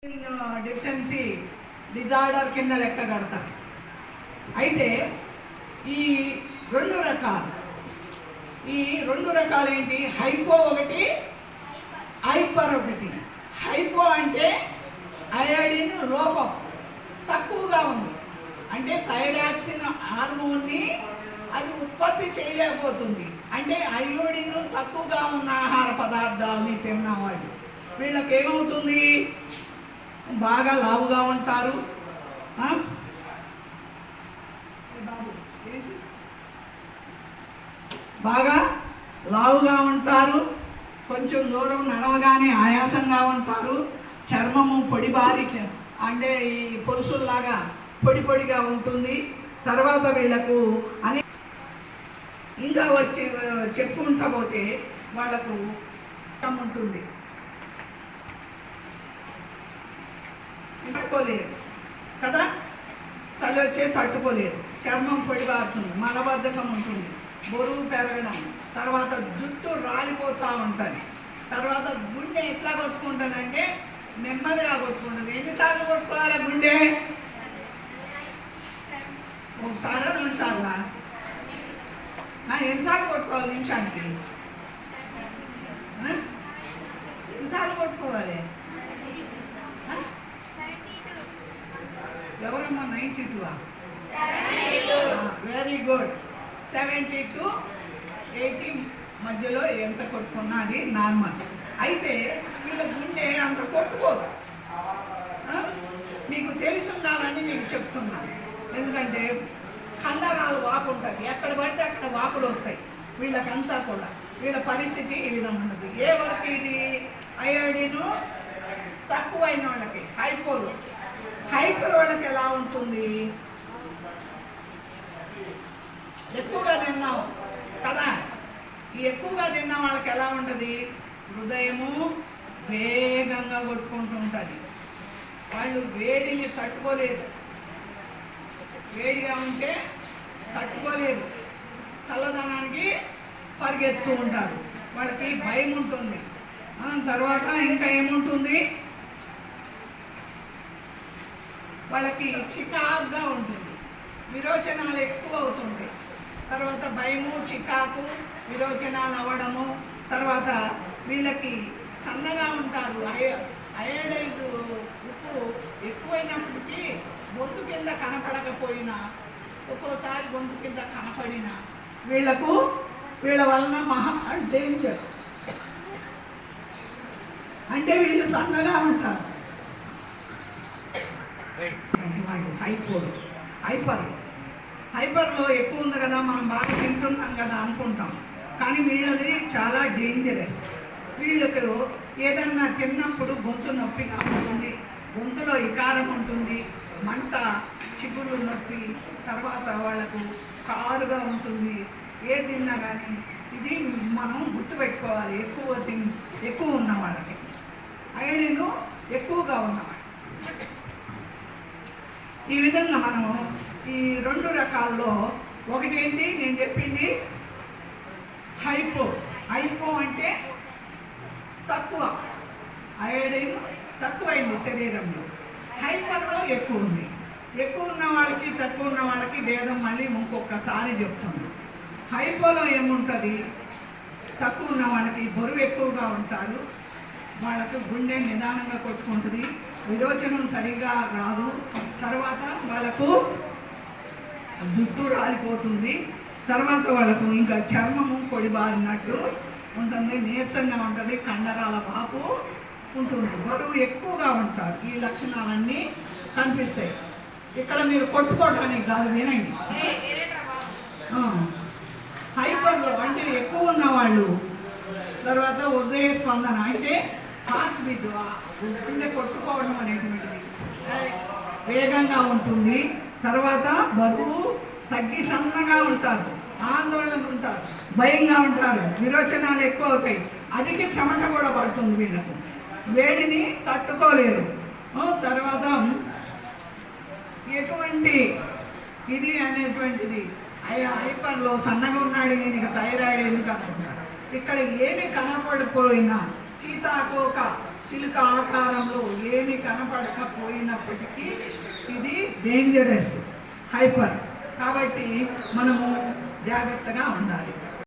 Deficiency disorder కింద లెక్క కడతారు. అయితే ఈ రెండు రకాలు ఏంటి? హైపో ఒకటి, హైపర్ ఒకటి. హైపో అంటే అయోడిన్ లోపం తక్కువగా ఉంది, అంటే థైరాక్సిన్ హార్మోన్ని అది ఉత్పత్తి చేయలేకపోతుంది. అంటే అయోడిన్ తక్కువగా ఉన్న ఆహార పదార్థాలని తిన్నవాళ్ళు వీళ్ళకి ఏమవుతుంది? బాగా లావుగా ఉంటారు. బాగా లావుగా ఉంటారు, కొంచెం దూరం నడవగానే ఆయాసంగా ఉంటారు, చర్మము పొడిబారి అంటే ఈ పొరుసుల్లాగా పొడి పొడిగా ఉంటుంది. తర్వాత వీళ్ళకు అని ఇంకా వచ్చి చెప్పుకుంటా పోతే వాళ్ళకు ఉంటుంది, తట్టుకోలేరు కదా, చలి వచ్చే తట్టుకోలేరు, చర్మం పొడిబారుతుంది, మలబద్ధకం ఉంటుంది, బరువు పెరగడం, తర్వాత జుట్టు రాలిపోతూ ఉంటుంది. తర్వాత గుండె ఎట్లా కొట్టుకుంటుందంటే నెమ్మదిగా కొట్టుకుంటుంది. ఎన్నిసార్లు కొట్టుకోవాలి గుండె? ఒకసారి రెండు సార్లు. ఎన్నిసార్లు కొట్టుకోవాలి నిమిషానికి? ఎన్నిసార్లు కొట్టుకోవాలి? ఎవరమ్మా 92? Very good. 70 to 80 మధ్యలో ఎంత కొట్టుకున్నా అది నార్మల్. అయితే వీళ్ళ గుండె అంత కొట్టుకోదు. మీకు తెలిసి ఉండాలని మీకు చెప్తున్నాను, ఎందుకంటే కండరాలు వాపు ఉంటుంది, ఎక్కడ పడితే అక్కడ వాపులు వస్తాయి వీళ్ళకంతా కూడా. వీళ్ళ పరిస్థితి ఈ విధంగా ఉన్నది. ఏ వరకు ఇది అయోడిన్ తక్కువైన వాళ్ళకి హైపర్ వాళ్ళకి ఎలా ఉంటుంది? ఎక్కువగా తిన్నాం కదా, ఈ ఎక్కువగా తిన్న వాళ్ళకి ఎలా ఉంటుంది? హృదయము వేగంగా కొట్టుకుంటూ ఉంటుంది, వాళ్ళు వేడిని తట్టుకోలేరు, వేడిగా ఉంటే తట్టుకోలేరు, చల్లదనానికి పరిగెత్తు ఉంటారు, వాళ్ళకి భయం ఉంటుంది. తర్వాత ఇంకా ఏముంటుంది? వాళ్ళకి చికాకుగా ఉంటుంది, విరోచనాలు ఎక్కువ అవుతుంటాయి. తర్వాత భయము, చికాకు, విరోచనాలు అవ్వడము. తర్వాత వీళ్ళకి సన్నగా ఉంటారు. అయోడైజ్ ఉప్పు ఎక్కువైనప్పటికీ గొంతు కింద కనపడకపోయినా, ఒక్కోసారి గొంతు కింద కనపడినా వీళ్ళ వలన మహా డేంజర్. అంటే వీళ్ళు సన్నగా ఉంటారు. హైపర్లో ఎక్కువ ఉంది కదా, మనం బాగా తింటున్నాం కదా అనుకుంటాం, కానీ వీళ్ళది చాలా డేంజరస్. వీళ్ళకు ఏదన్నా తిన్నప్పుడు గొంతు నొప్పిగా ఉంటుంది, గొంతులో వికారం ఉంటుంది, మంట, చిగురు నొప్పి, తర్వాత వాళ్ళకు కారుగా ఉంటుంది. ఏ తిన్నా కానీ ఇది మనం గుర్తుపెట్టుకోవాలి. ఎక్కువ ఉన్న వాళ్ళకి అయోడిన్ ఎక్కువగా ఉన్నవాళ్ళు. ఈ విధంగా మనము ఈ రెండు రకాల్లో ఒకటేంటి నేను చెప్పింది? హైపో అంటే తక్కువ, అయోడిన్ తక్కువైంది శరీరంలో. హైపర్లో ఎక్కువ ఉంది. ఎక్కువ ఉన్న వాళ్ళకి తక్కువ ఉన్న వాళ్ళకి భేదం మళ్ళీ ఇంకొకసారి చెప్తుంది. హైపోలో ఏముంటుంది? తక్కువ ఉన్న వాళ్ళకి బరువు ఎక్కువగా ఉంటారు, వాళ్ళకు గుండె నిదానంగా కొట్టుకుంటుంది, విరోచనం సరిగా రాదు, తర్వాత వాళ్ళకు జుట్టు రాలిపోతుంది, తర్వాత వాళ్ళకు ఇంకా చర్మము పొడిబారినట్టు ఉంటుంది, నీరసంగా ఉంటుంది, కండరాల వాపు ఉంటుంది, బరువు ఎక్కువగా ఉంటారు. ఈ లక్షణాలన్నీ కనిపిస్తాయి. ఇక్కడ మీరు కొట్టుకోవడానికి కాదు, వినండి. హైపర్లో అంటే ఎక్కువ ఉన్నవాళ్ళు, తర్వాత హృదయ స్పందన అంటే హార్ట్ బీట్, గుండె కొట్టుకోవడం అనేటువంటిది వేగంగా ఉంటుంది. తర్వాత బరువు తగ్గి సన్నగా ఉంటారు, ఆందోళనకు ఉంటారు, భయంగా ఉంటారు, విరోచనాలు ఎక్కువ అవుతాయి, అధిక చెమట కూడా పడుతుంది వీళ్ళకు, వేడిని తట్టుకోలేరు. తర్వాత ఎటువంటి ఇది అనేటువంటిది హైపర్లో సన్నగా ఉన్నాడు, ఈయనకి థైరాయిడ్ ఎందుకు అనుకుంటున్నారు. ఇక్కడ ఏమి కనపడిపోయినా చీతాకోక చిలుక ఆకారంలో ఏమి కనపడకపోయినప్పటికీ ఇది డేంజరస్ హైపర్. కాబట్టి మనము జాగ్రత్తగా ఉండాలి.